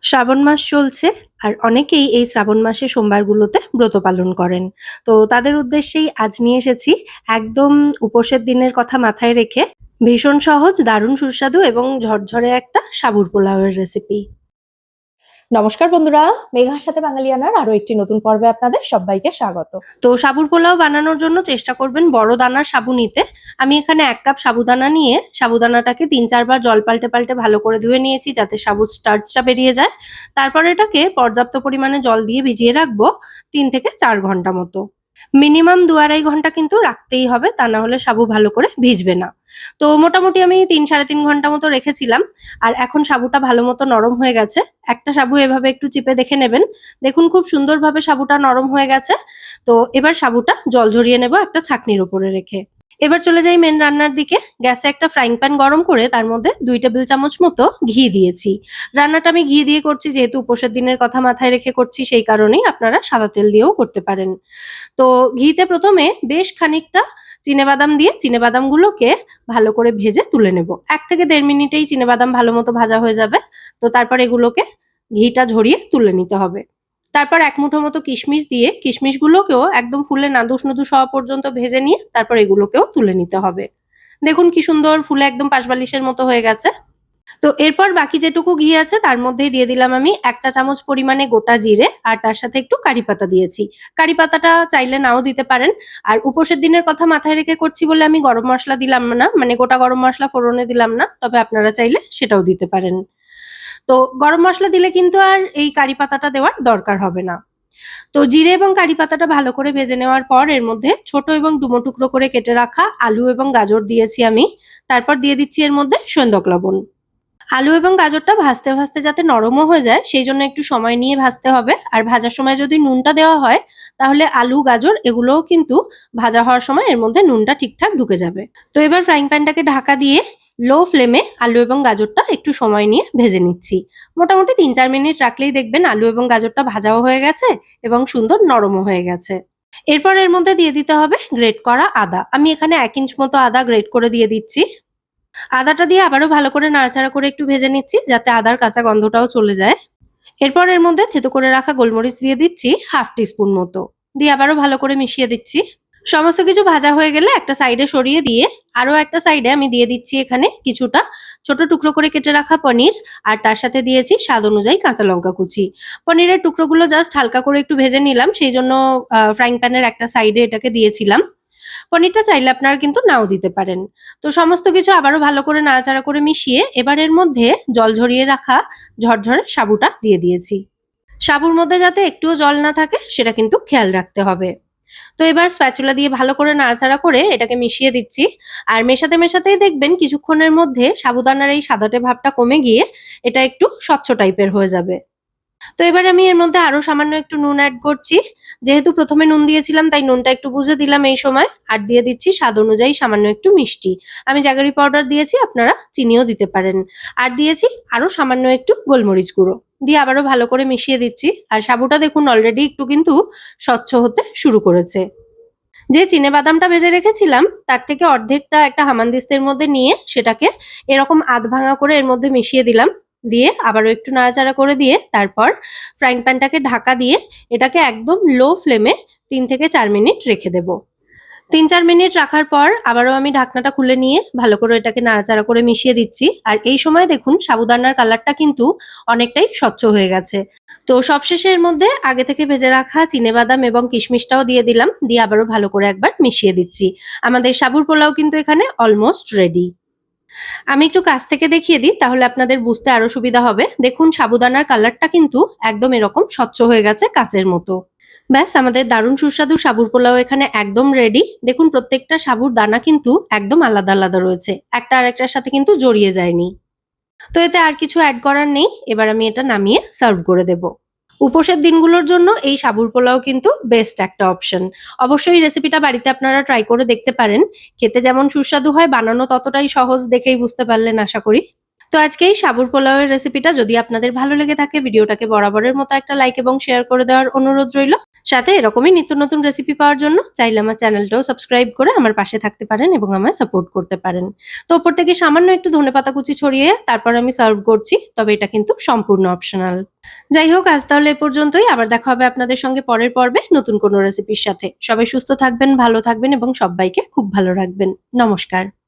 শ্রাবণ মাস চলছে আর অনেকেই এই শ্রাবণ মাসে সোমবারগুলোতে ব্রত পালন করেন। তো তাদের উদ্দেশ্যেই আজ নিয়ে এসেছি একদম উপোসের দিনের কথা মাথায় রেখে ভীষণ সহজ, দারুণ সুস্বাদু এবং ঝরঝরে একটা সাবুর পোলাওয়ের রেসিপি। নমস্কার বন্ধুরা, মেঘার সাথে বাঙালিয়ানার আরো একটি নতুন পর্বে আপনাদের সবাইকে স্বাগত। তো সাবুর পোলাও বানানোর জন্য চেষ্টা করবেন বড় দানার সাবু নিতে। আমি এখানে 1 কাপ সাবুদানা নিয়ে সাবুদানাটাকে 3-4 বার জল পাল্টে পাল্টে ভালো করে ধুয়ে নিয়েছি যাতে সাবুর স্টার্চটা বেরিয়ে যায়। তারপর এটাকে পর্যাপ্ত পরিমাণে জল দিয়ে ভিজিয়ে রাখবো 3 থেকে 4 ঘন্টা মতো। মিনিমাম 2-2.5 ঘন্টা কিন্তু রাখতেই হবে, তা না হলে সাবু ভালো করে ভিজবে না। তো মোটামুটি আমি 3-3.5 ঘন্টা মতো রেখেছিলাম। আর এখন সাবুটা ভালো মতো নরম হয়ে গেছে। একটা সাবু এভাবে একটু চিপে দেখে নেবেন। দেখুন খুব সুন্দরভাবে সাবুটা নরম হয়ে গেছে। তো এবার সাবুটা জল ঝরিয়ে নেব একটা ছাঁকনির উপরে রেখে। এবার চলে যাই মেন রান্নার দিকে। গ্যাসে একটা ফ্রাইং প্যান গরম করে তার মধ্যে 2 টেবিল চামচ মতো ঘি দিয়েছি। রান্নাটা আমি ঘি দিয়ে করছি, যেহেতু উপোসের দিনের কথা মাথায় রেখে করছি, সেই কারণেই আপনারা সাদা তেল দিয়েও করতে পারেন। তো ঘিতে প্রথমে বেশ খানিকটা চিনেবাদাম দিয়ে চিনেবাদামগুলোকে ভালো করে ভেজে তুলে নেব। 1 থেকে 1.5 মিনিটেই চিনেবাদাম ভালো মতো ভাজা হয়ে যাবে। তো তারপর এগুলোকে ঘিটা ঝরিয়ে তুলে নিতে হবে। তারপর 1 মুঠো মতো কিশমিশ দিয়ে কিশমিশগুলোকেও একদম ফুলে নাদুস নুদুস হওয়া পর্যন্ত ভেজে নিয়ে তারপর এগুলোকেও তুলে নিতে হবে। দেখুন কি সুন্দর ফুলে একদম পাশবালিশের মতো হয়ে গেছে। তো এরপর বাকি যেটুকু ঘি আছে তার মধ্যেই দিয়ে দিলাম আমি 1 চা চামচ পরিমাণে গোটা জিরে, আর তার সাথে একটু কারি পাতা দিয়েছি। কারি পাতাটা চাইলে নাও দিতে পারেন। আর উপোসের দিনের কথা মাথায় রেখে করছি বলে আমি গরম মসলা দিলাম না, মানে গোটা গরম মসলা ফোড়নে দিলাম না, তবে আপনারা চাইলে সেটাও দিতে পারেন। তো গরম মসলা দিলে কিন্তু আর এই কারি পাতাটা দেওয়ার দরকার হবে না। তো জিরে এবং কারি পাতাটা ভালো করে ভেজে নেওয়ার পর এর মধ্যে ছোট এবং ডুমো টুকরো করে কেটে রাখা আলু এবং গাজর দিয়েছি আমি। তারপর দিয়ে দিচ্ছি এর মধ্যে সৈন্দক লবণ। আলু এবং গাজরটা ভাজতে ভাজতে যাতে নরমও হয়ে যায় সেই জন্য একটু সময় নিয়ে ভাজতে হবে। আর ভাজার সময় যদি নুনটা দেওয়া হয় তাহলে আলু, গাজর এগুলোও কিন্তু ভাজা হওয়ার সময় এর মধ্যে নুনটা ঠিকঠাক ঢুকে যাবে। তো এবার ফ্রাইং প্যানটাকে ঢাকা দিয়ে লো ফ্লেমে আলু এবং গাজরটা একটু সময় নিয়ে ভেজে নিচ্ছি। মোটামুটি 3-4 মিনিট রাখলেই দেখবেন আলু এবং গাজরটা ভাজাও হয়ে গেছে এবং সুন্দর নরমও হয়ে গেছে। এরপর এর মধ্যে দিয়ে দিতে হবে গ্রেট করা আদা। আমি এখানে 1 ইঞ্চ মতো আদা গ্রেট করে দিয়ে দিচ্ছি। আদাটা দিয়ে আবারও ভালো করে নাড়াচাড়া করে একটু ভেজে নিচ্ছি যাতে আদার কাঁচা গন্ধটাও চলে যায়। এরপর এর মধ্যে থেতো করে রাখা গোলমরিচ দিয়ে দিচ্ছি 1/2 টিস্পুন মতো। দিয়ে আবারও ভালো করে মিশিয়ে দিচ্ছি। সমস্ত কিছু ভাজা হয়ে গেলে একটা সাইডে সরিয়ে দিয়ে আরো একটা সাইডে আমি দিয়ে দিচ্ছি এখানে কিছুটা ছোট টুকরো করে কেটে রাখা পনির, আর তার সাথে দিয়েছি স্বাদ অনুযায়ী কাঁচা লঙ্কা কুচি। পনিরের টুকরোগুলো জাস্ট হালকা করে একটু ভেজে নিলাম, সেই জন্য ফ্রাইং প্যানের একটা সাইডে এটাকে দিয়েছিলাম। পনিরটা চাইলে আপনারা কিন্তু নাও দিতে পারেন। তো সমস্ত কিছু আবারও ভালো করে নাড়াচাড়া করে মিশিয়ে এবার এর মধ্যে জল ঝরিয়ে রাখা ঝরঝরে সাবুটা দিয়ে দিয়েছি। সাবুর মধ্যে যাতে একটুও জল না থাকে সেটা কিন্তু খেয়াল রাখতে হবে। তো এবার স্প্যাচুলা দিয়ে ভালো করে নাড়াচাড়া করে এটাকে মিশিয়ে দিচ্ছি। আর মেশাতে মেশাতেই দেখবেন কিছুক্ষণের মধ্যে সাবুদানার এই সাদাটে ভাবটা কমে গিয়ে এটা একটু স্বচ্ছ টাইপের হয়ে যাবে। তো এবার আমি এর মধ্যে আরো সামান্য একটু নুন অ্যাড করছি। যেহেতু প্রথমে নুন দিয়েছিলাম তাই নুনটা একটু বুঝে দিলাম এই সময়। আর দিয়ে দিচ্ছি স্বাদ অনুযায়ী সামান্য একটু মিষ্টি। আমি জাগরি পাউডার দিয়েছি, আপনারা চিনিও দিতে পারেন। আর দিয়েছি আরো সামান্য একটু গোলমরিচ গুঁড়ো। দিয়ে আবারও ভালো করে মিশিয়ে দিচ্ছি। আর সাবুটা দেখুন অলরেডি একটু কিন্তু স্বচ্ছ হতে শুরু করেছে। যে চিনেবাদামটা ভেজে রেখেছিলাম তার থেকে অর্ধেকটা একটা হামানদিস্তের মধ্যে নিয়ে সেটাকে এরকম আধ ভাঙা করে এর মধ্যে মিশিয়ে দিলাম। দিয়ে আবারও একটু নাড়াচাড়া করে দিয়ে তারপর ফ্রাইং প্যানটাকে ঢাকা দিয়ে এটাকে একদম লো ফ্লেমে 3 থেকে 4 মিনিট রেখে দেব। 3-4 মিনিট রাখার পর আবারও আমি ঢাকনাটা খুলে নিয়ে ভালো করে এটাকে নাড়াচাড়া করে মিশিয়ে দিচ্ছি। আর এই সময় দেখুন সাবুদানার কালারটা কিন্তু অনেকটাই স্বচ্ছ হয়ে গেছে। তো সবশেষে এর মধ্যে আগে থেকে ভেজে রাখা চিনেবাদাম এবং কিশমিশটাও দিয়ে দিলাম। দিয়ে আবারও ভালো করে একবার মিশিয়ে দিচ্ছি। আমাদের সাবুর পোলাও কিন্তু এখানে অলমোস্ট রেডি। আমি একটু কাছ থেকে দেখিয়ে দিই তাহলে আপনাদের বুঝতে আরো সুবিধা হবে। দেখুন সাবুদানার কালারটা কিন্তু একদম এরকম স্বচ্ছ হয়ে গেছে কাঁচের মতো। ব্যাস আমাদের দারুণ সুস্বাদু সাবুর পোলাও এখানে একদম রেডি। দেখুন প্রত্যেকটা সাবুর দানা কিন্তু একদম আলাদা আলাদা রয়েছে, একটা আরেকটার সাথে কিন্তু জড়িয়ে যায়নি। তো এতে আর কিছু অ্যাড করার নেই। এবার আমি এটা নামিয়ে সার্ভ করে দেব। উপোসের দিনগুলোর জন্য এই সাবুর পোলাও কিন্তু বেস্ট একটা অপশন। অবশ্যই রেসিপিটা বাড়িতে আপনারা ট্রাই করে দেখতে পারেন। খেতে যেমন সুস্বাদু হয় বানানো ততটাই সহজ, দেখেই বুঝতে পারলেন আশা করি। তো আজকে এই সাবুর পোলাওয়ের রেসিপিটা যদি আপনাদের ভালো লেগে থাকে ভিডিওটাকে বরাবরের মতো একটা লাইক এবং শেয়ার করে দেওয়ার অনুরোধ রইল। সাথে এরকমই নিত্য নতুন রেসিপি পাওয়ার জন্য চাইলে আমার চ্যানেলটাও সাবস্ক্রাইব করে আমার পাশে থাকতে পারেন এবং আমায় সাপোর্ট করতে পারেন। তো ওপর থেকে সামান্য একটু ধনেপাতা কুচি ছড়িয়ে তারপর আমি সার্ভ করছি, তবে এটা কিন্তু সম্পূর্ণ অপশনাল। যাই হোক, আজ তাহলে এ পর্যন্তই। আবার দেখা হবে আপনাদের সঙ্গে পরের পর্বে নতুন কোনো রেসিপির সাথে। সবাই সুস্থ থাকবেন, ভালো থাকবেন এবং সব্বাইকে খুব ভালো রাখবেন। নমস্কার।